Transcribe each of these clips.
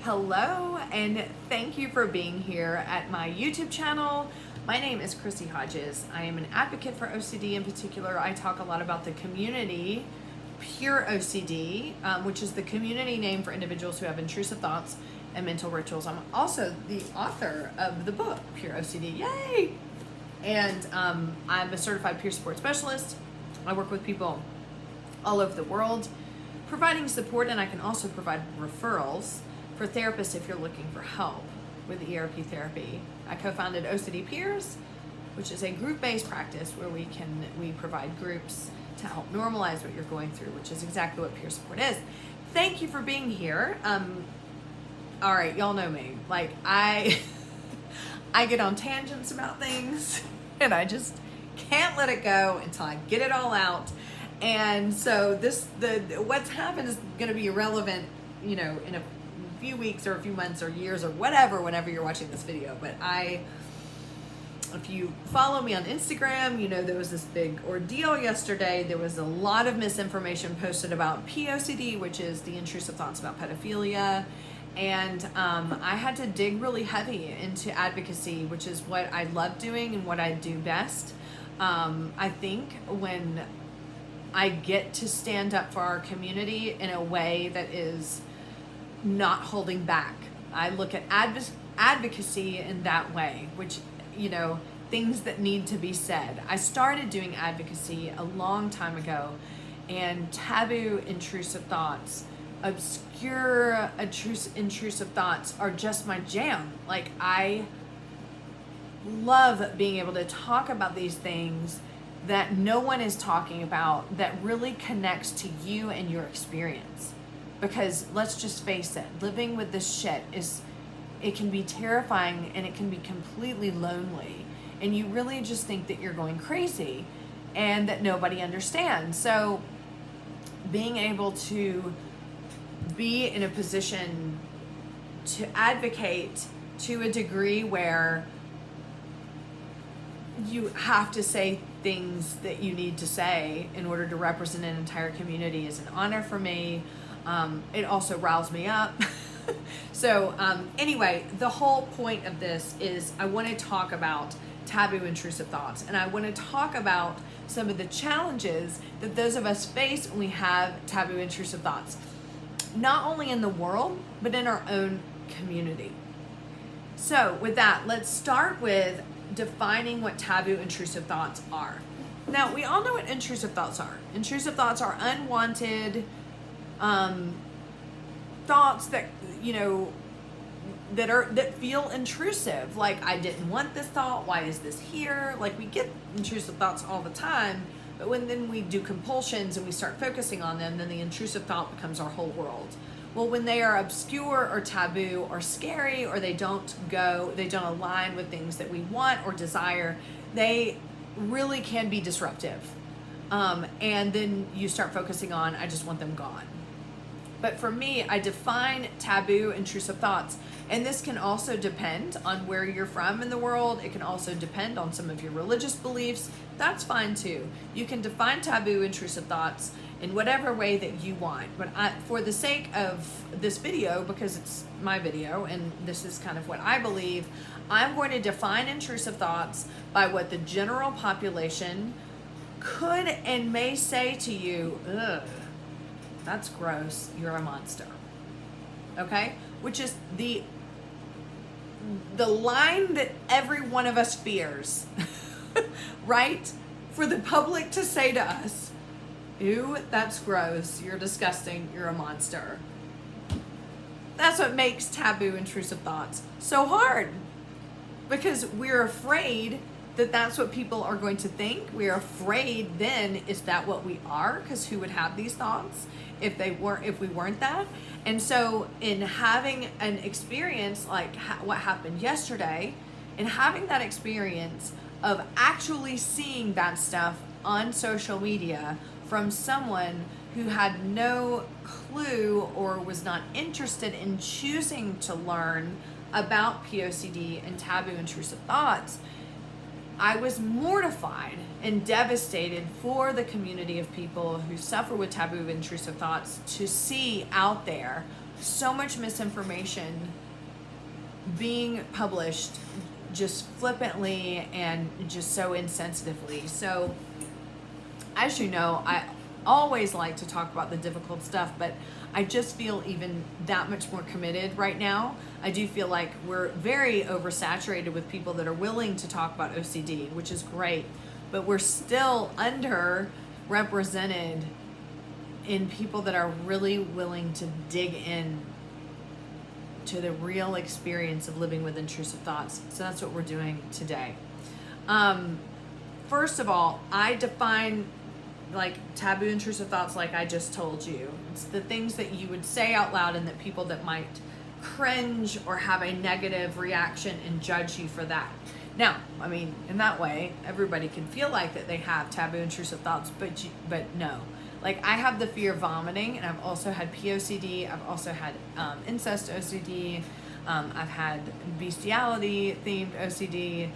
Hello, and thank you for being here at my YouTube channel. My name is Chrissy Hodges. I am an advocate for OCD in particular. I talk a lot about the community, Pure OCD, which is the community name for individuals who have intrusive thoughts and mental rituals. I'm also the author of the book, Pure OCD. Yay! And I'm a certified peer support specialist. I work with people all over the world, providing support, and I can also provide referrals for therapists if you're looking for help with ERP therapy. I co-founded OCD Peers, which is a group-based practice where we provide groups to help normalize what you're going through, which is exactly what peer support is. Thank you for being here. All right, y'all know me. Like I get on tangents about things and I just can't let it go until I get it all out. And so what's happened is going to be irrelevant, in a few weeks or a few months or years or whatever, whenever you're watching this video. But if you follow me on Instagram, there was this big ordeal yesterday. There was a lot of misinformation posted about POCD, which is the intrusive thoughts about pedophilia. And I had to dig really heavy into advocacy, which is what I love doing and what I do best. I think when I get to stand up for our community in a way that is not holding back. I look at advocacy in that way, which, things that need to be said. I started doing advocacy a long time ago, and taboo intrusive thoughts, obscure intrusive thoughts are just my jam. Like, I love being able to talk about these things that no one is talking about, that really connects to you and your experience. Because let's just face it, living with this shit it can be terrifying and it can be completely lonely. And you really just think that you're going crazy and that nobody understands. So being able to be in a position to advocate to a degree where you have to say things that you need to say in order to represent an entire community is an honor for me. It also riles me up. So anyway, the whole point of this is I want to talk about taboo intrusive thoughts, and I want to talk about some of the challenges that those of us face when we have taboo intrusive thoughts, not only in the world, but in our own community. So with that, let's start with defining what taboo intrusive thoughts are. Now, we all know what intrusive thoughts are. Intrusive thoughts are unwanted thoughts that that feel intrusive. Like, I didn't want this thought. Why is this here? Like, we get intrusive thoughts all the time, but then we do compulsions and we start focusing on them, then the intrusive thought becomes our whole world. Well, when they are obscure or taboo or scary, or they don't align with things that we want or desire, they really can be disruptive. And then you start focusing on, I just want them gone. But for me, I define taboo intrusive thoughts. And this can also depend on where you're from in the world. It can also depend on some of your religious beliefs. That's fine too. You can define taboo intrusive thoughts in whatever way that you want. But for the sake of this video, because it's my video and this is kind of what I believe, I'm going to define intrusive thoughts by what the general population could and may say to you. Ugh, that's gross, you're a monster. Okay? Which is the line that every one of us fears, right? For the public to say to us, ew, that's gross, you're disgusting, you're a monster. That's what makes taboo intrusive thoughts so hard. Because we're afraid that that's what people are going to think. We're afraid then, is that what we are? Because who would have these thoughts if we weren't that? And so in having an experience like what happened yesterday, and having that experience of actually seeing that stuff on social media from someone who had no clue or was not interested in choosing to learn about POCD and taboo intrusive thoughts, I was mortified and devastated for the community of people who suffer with taboo intrusive thoughts to see out there so much misinformation being published just flippantly and just so insensitively. So, as you know, I always like to talk about the difficult stuff, but I just feel even that much more committed right now. I do feel like we're very oversaturated with people that are willing to talk about OCD, which is great, but we're still underrepresented in people that are really willing to dig in to the real experience of living with intrusive thoughts. So that's what we're doing today. First of all, I define like taboo intrusive thoughts like I just told you. It's the things that you would say out loud and that people that might cringe or have a negative reaction and judge you for that. Now, I mean, in that way, everybody can feel like that they have taboo intrusive thoughts, but no. Like, I have the fear of vomiting, and I've also had POCD. I've also had incest OCD. I've had bestiality themed OCD.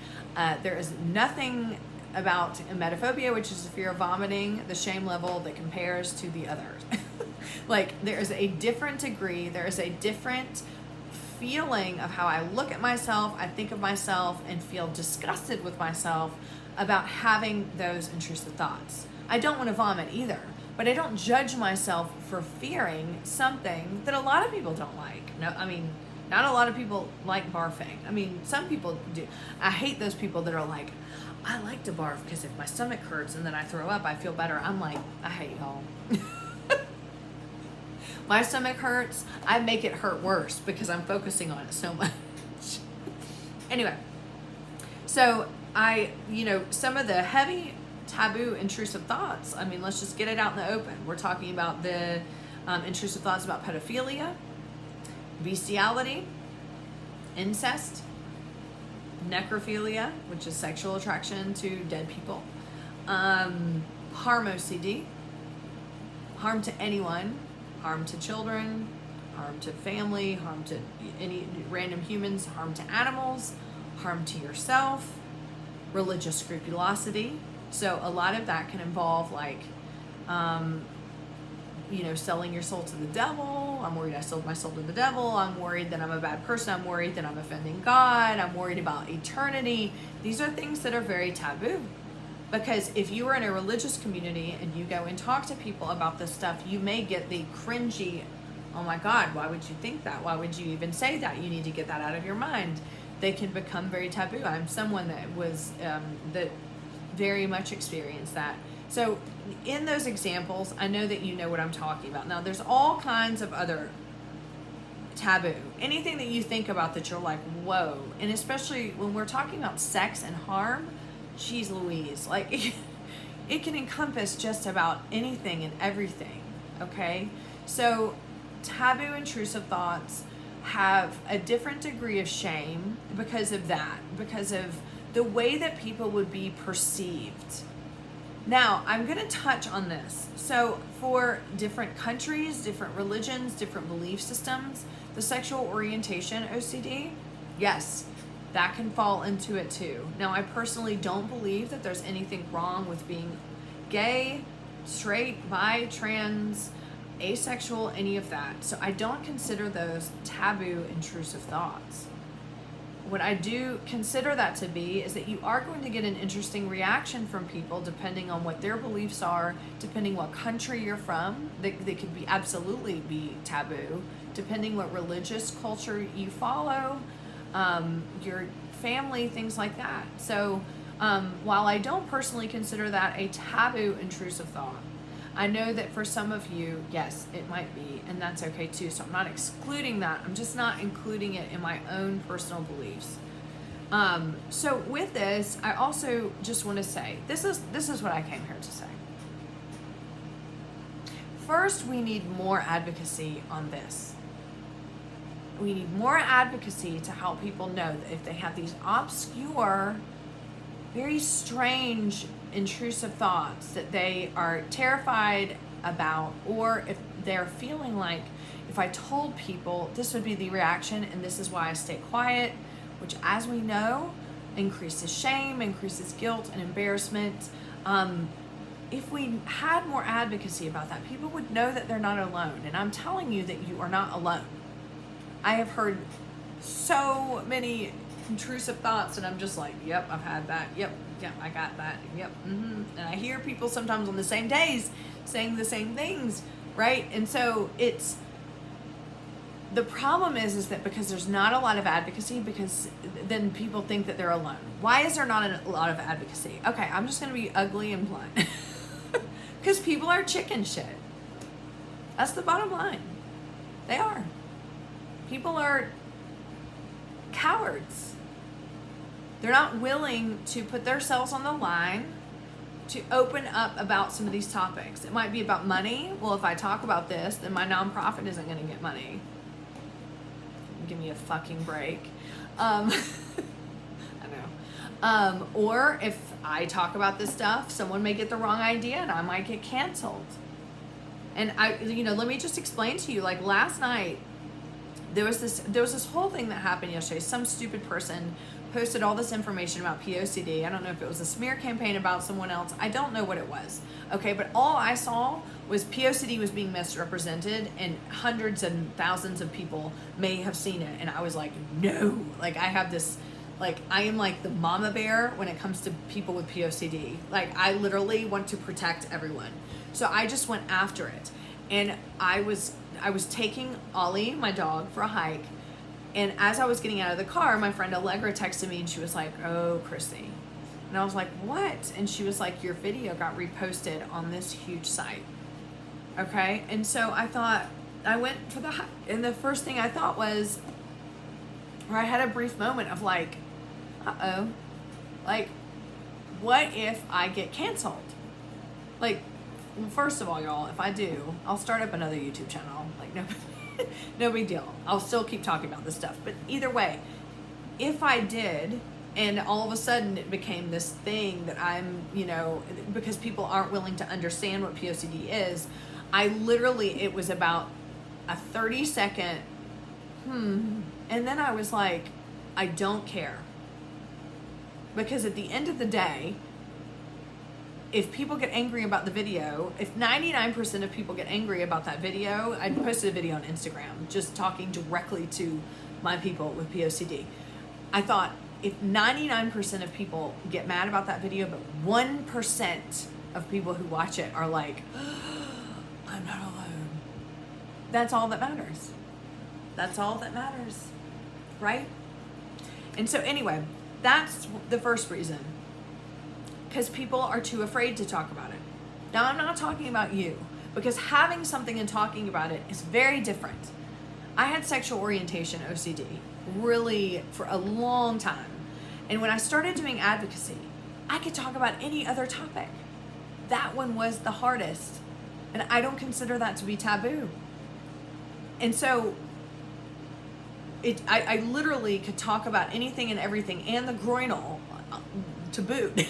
There is nothing about emetophobia, which is the fear of vomiting, the shame level that compares to the others. Like, there is a different degree, there is a different feeling of how I look at myself, I think of myself, and feel disgusted with myself about having those intrusive thoughts. I don't want to vomit either, but I don't judge myself for fearing something that a lot of people don't like. No, I mean, not a lot of people like barfing. I mean, some people do. I hate those people that are like, I like to barf because if my stomach hurts and then I throw up, I feel better. I'm like, I hate y'all. My stomach hurts, I make it hurt worse because I'm focusing on it so much. Anyway, so some of the heavy taboo intrusive thoughts, I mean, let's just get it out in the open. We're talking about the intrusive thoughts about pedophilia, bestiality, incest, necrophilia, which is sexual attraction to dead people, harm OCD, harm to anyone, harm to children, harm to family, harm to any random humans, harm to animals, harm to yourself, religious scrupulosity. So a lot of that can involve like, selling your soul to the devil. I'm worried I sold my soul to the devil. I'm worried that I'm a bad person. I'm worried that I'm offending God. I'm worried about eternity. These are things that are very taboo. Because if you are in a religious community and you go and talk to people about this stuff, you may get the cringy, oh my God, why would you think that? Why would you even say that? You need to get that out of your mind. They can become very taboo. I'm someone that was, that very much experienced that. So in those examples, I know that you know what I'm talking about. Now, there's all kinds of other taboo. Anything that you think about that you're like, whoa. And especially when we're talking about sex and harm, geez Louise, like it can encompass just about anything and everything, okay? So taboo intrusive thoughts have a different degree of shame because of that, because of the way that people would be perceived. Now, I'm going to touch on this. So for different countries, different religions, different belief systems, the sexual orientation OCD, yes, that can fall into it too. Now, I personally don't believe that there's anything wrong with being gay, straight, bi, trans, asexual, any of that. So I don't consider those taboo intrusive thoughts. What I do consider that to be is that you are going to get an interesting reaction from people depending on what their beliefs are, depending what country you're from. They could be absolutely be taboo, depending what religious culture you follow, your family, things like that. So while I don't personally consider that a taboo intrusive thought, I know that for some of you, yes, it might be, and that's okay too. So I'm not excluding that. I'm just not including it in my own personal beliefs. So with this, I also just want to say, this is what I came here to say. First, we need more advocacy on this. We need more advocacy to help people know that if they have these obscure, very strange, intrusive thoughts that they are terrified about, or if they're feeling like, if I told people, this would be the reaction and this is why I stay quiet, which, as we know, increases shame, increases guilt and embarrassment. If we had more advocacy about that, people would know that they're not alone. And I'm telling you that you are not alone. I have heard so many intrusive thoughts, and I'm just like, yep, I've had that. Yep, I got that. Yep, And I hear people sometimes on the same days saying the same things, right? And so the problem is that because there's not a lot of advocacy, because then people think that they're alone. Why is there not a lot of advocacy? Okay, I'm just going to be ugly and blunt. Because people are chicken shit. That's the bottom line. They are. People are cowards. They're not willing to put themselves on the line to open up about some of these topics. It might be about money. Well, if I talk about this, then my nonprofit isn't going to get money. Give me a fucking break. I know. Or if I talk about this stuff, someone may get the wrong idea and I might get canceled. And let me just explain to you, like last night, there was this whole thing that happened yesterday. Some stupid person posted all this information about POCD. I don't know if it was a smear campaign about someone else. I don't know what it was. Okay, but all I saw was POCD was being misrepresented, and hundreds and thousands of people may have seen it. And I was like, no. Like, I have this, like, I am like the mama bear when it comes to people with POCD. Like, I literally want to protect everyone. So I just went after it. And I was taking Ollie, my dog, for a hike. And as I was getting out of the car, my friend Allegra texted me and she was like, oh, Chrissy. And I was like, what? And she was like, your video got reposted on this huge site. Okay. And so I thought, I went for the hike. And the first thing I thought was, or I had a brief moment of like, uh-oh. Like, what if I get canceled? Like, well, first of all, y'all, if I do, I'll start up another YouTube channel. Like, no big deal. I'll still keep talking about this stuff. But either way, if I did, and all of a sudden it became this thing that I'm, because people aren't willing to understand what POCD is, it was about a 30-second, and then I was like, I don't care. Because at the end of the day, if people get angry about the video, if 99% of people get angry about that video, I posted a video on Instagram just talking directly to my people with POCD. I thought, if 99% of people get mad about that video, but 1% of people who watch it are like, I'm not alone. That's all that matters. That's all that matters, right? And so anyway, that's the first reason. Because people are too afraid to talk about it. Now, I'm not talking about you, because having something and talking about it is very different. I had sexual orientation OCD really for a long time. And when I started doing advocacy, I could talk about any other topic. That one was the hardest. And I don't consider that to be taboo. And so I literally could talk about anything and everything, and the groinal to boot.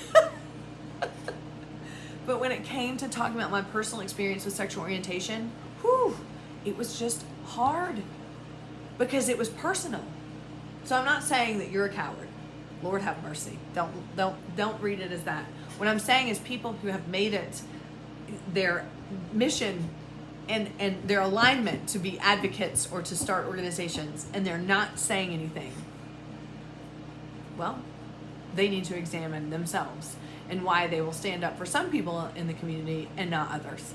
But when it came to talking about my personal experience with sexual orientation, it was just hard because it was personal. So I'm not saying that you're a coward. Lord have mercy. Don't read it as that. What I'm saying is people who have made it their mission and their alignment to be advocates or to start organizations, and they're not saying anything, well, they need to examine themselves and why they will stand up for some people in the community and not others.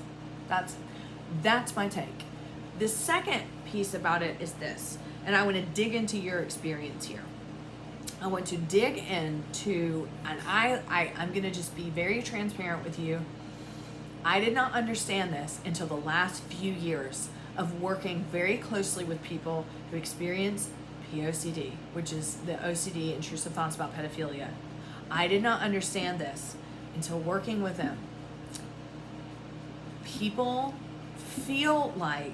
That's my take. The second piece about it is this, and I want to dig into your experience here. I want to dig into, and I'm going to just be very transparent with you. I did not understand this until the last few years of working very closely with people who experience POCD, which is the OCD, intrusive thoughts about pedophilia. I did not understand this until working with them. People feel like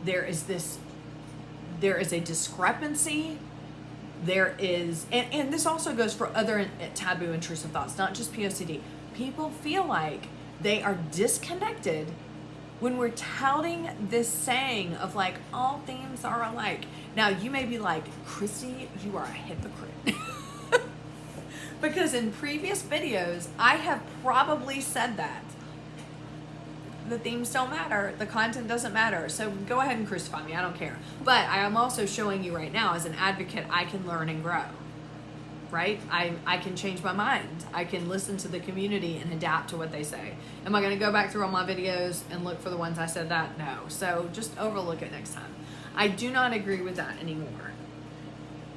there is a discrepancy. There is, and this also goes for other taboo intrusive thoughts, not just POCD. People feel like they are disconnected when we're touting this saying of like, all themes are alike. Now you may be like, Chrissy, you are a hypocrite. Because in previous videos, I have probably said that the themes don't matter, the content doesn't matter. So go ahead and crucify me, I don't care. But I am also showing you right now, as an advocate, I can learn and grow, right? I can change my mind. I can listen to the community and adapt to what they say. Am I gonna go back through all my videos and look for the ones I said that? No. So just overlook it next time. I do not agree with that anymore.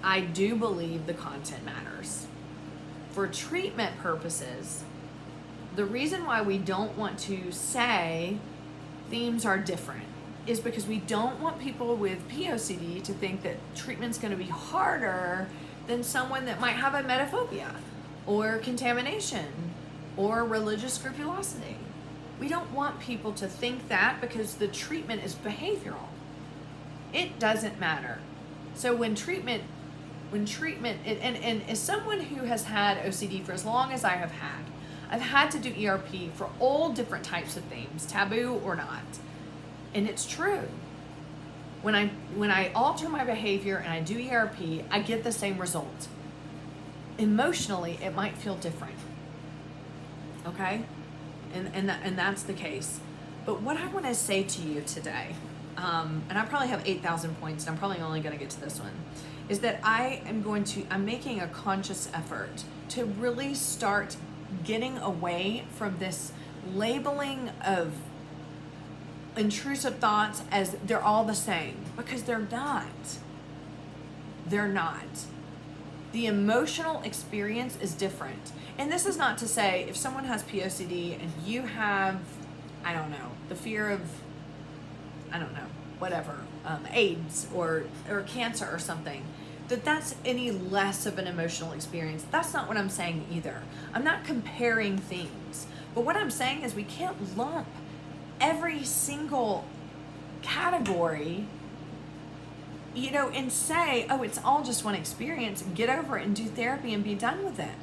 I do believe the content matters. For treatment purposes, the reason why we don't want to say themes are different is because we don't want people with POCD to think that treatment's going to be harder than someone that might have a metaphobia or contamination or religious scrupulosity. We don't want people to think that because the treatment is behavioral. It doesn't matter. So when treatment, and as someone who has had OCD for as long as I have had, I've had to do ERP for all different types of themes, taboo or not. And it's true. When I alter my behavior and I do ERP, I get the same result. Emotionally, it might feel different. Okay? And that's the case. But what I want to say to you today, and I probably have 8,000 points, and I'm probably only going to get to this one, is that I'm making a conscious effort to really start getting away from this labeling of intrusive thoughts as they're all the same, because they're not. They're not. The emotional experience is different. And this is not to say if someone has POCD and you have, I don't know, the fear of, I don't know, whatever, AIDS or cancer or something, that's any less of an emotional experience. That's not what I'm saying either. I'm not comparing things. But what I'm saying is we can't lump every single category, and say, oh, it's all just one experience, get over it and do therapy and be done with it.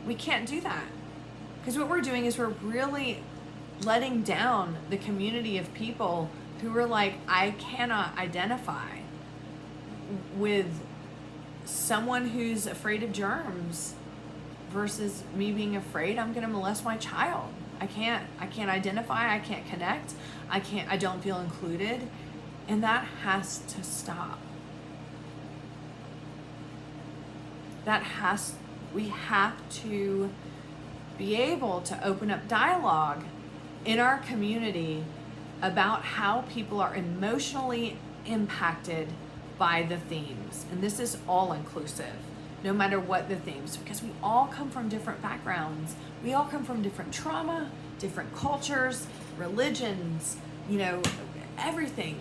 We can't do that. Because what we're doing is we're really letting down the community of people who are like, I cannot identify with someone who's afraid of germs versus me being afraid I'm going to molest my child. I can't identify, I can't connect, I don't feel included, and that has to stop. We have to be able to open up dialogue in our community about how people are emotionally impacted by the themes. And this is all inclusive, no matter what the themes, because we all come from different backgrounds. We all come from different trauma, different cultures, religions, everything.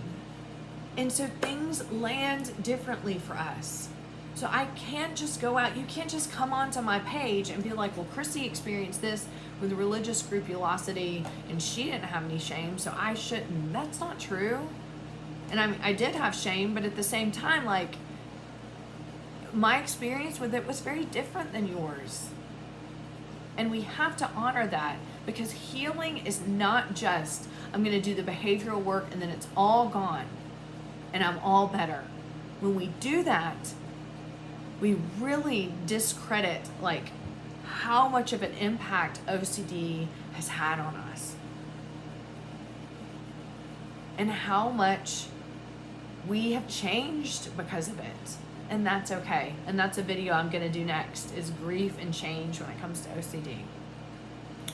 And so things land differently for us. So I can't just go out, you can't just come onto my page and be like, well, Chrissy experienced this with religious scrupulosity and she didn't have any shame, so I shouldn't. That's not true. And I did have shame, but at the same time, like, my experience with it was very different than yours. And we have to honor that, because healing is not just, I'm going to do the behavioral work and then it's all gone and I'm all better. When we do that, we really discredit like how much of an impact OCD has had on us and how much we have changed because of it. And that's okay. And that's a video I'm going to do next, is grief and change when it comes to OCD.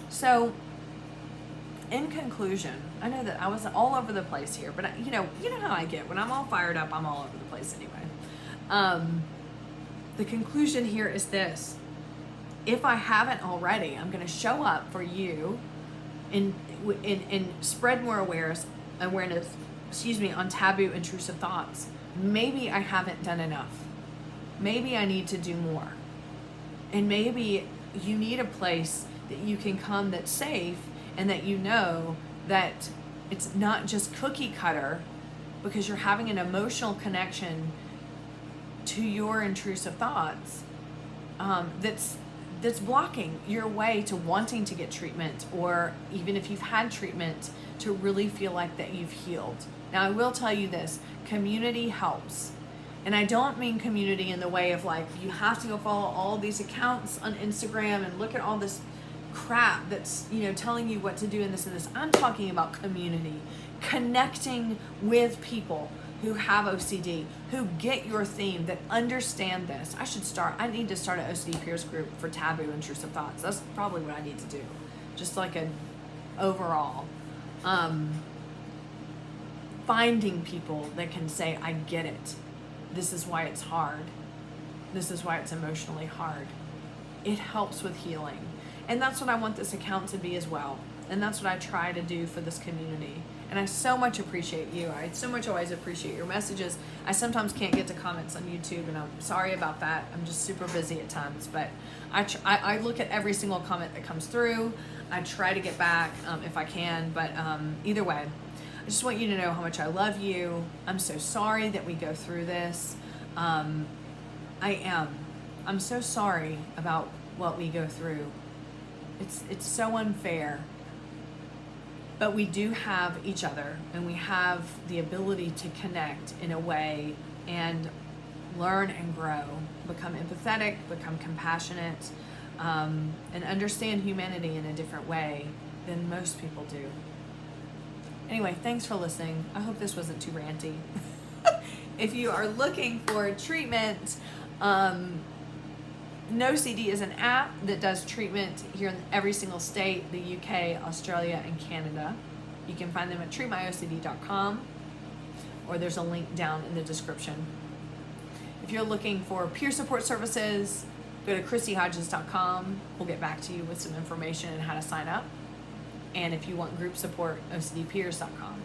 So in conclusion, I know that I was all over the place here, but you know how I get. When I'm all fired up, I'm all over the place anyway. The conclusion here is this. If I haven't already, I'm going to show up for you and spread more awareness, on taboo intrusive thoughts. Maybe I haven't done enough. Maybe I need to do more. And maybe you need a place that you can come that's safe and that you know that it's not just cookie cutter, because you're having an emotional connection to your intrusive thoughts that's blocking your way to wanting to get treatment, or even if you've had treatment, to really feel like that you've healed. Now, I will tell you this, community helps. And I don't mean community in the way of like, you have to go follow all these accounts on Instagram and look at all this crap that's, telling you what to do in this and this. I'm talking about community, connecting with people who have OCD, who get your theme, that understand this. I need to start an OCD peers group for Taboo Intrusive Thoughts. That's probably what I need to do. Just like an overall, finding people that can say, I get it. This is why it's hard. This is why it's emotionally hard. It helps with healing. And that's what I want this account to be as well. And that's what I try to do for this community. And I so much appreciate you. I so much always appreciate your messages. I sometimes can't get to comments on YouTube, and I'm sorry about that. I'm just super busy at times. But I look at every single comment that comes through. I try to get back if I can. But either way, I just want you to know how much I love you. I'm so sorry that we go through this. I'm so sorry about what we go through. It's so unfair. But we do have each other, and we have the ability to connect in a way and learn and grow, become empathetic, become compassionate, and understand humanity in a different way than most people do. Anyway, thanks for listening. I hope this wasn't too ranty. If you are looking for treatment, NoCD is an app that does treatment here in every single state, the UK, Australia, and Canada. You can find them at treatmyocd.com, or there's a link down in the description. If you're looking for peer support services, go to chrissyhodges.com. We'll get back to you with some information on how to sign up. And if you want group support, ocdpeers.com.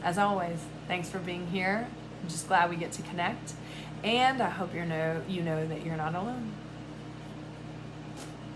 As always, thanks for being here. I'm just glad we get to connect. And I hope you know that you're not alone.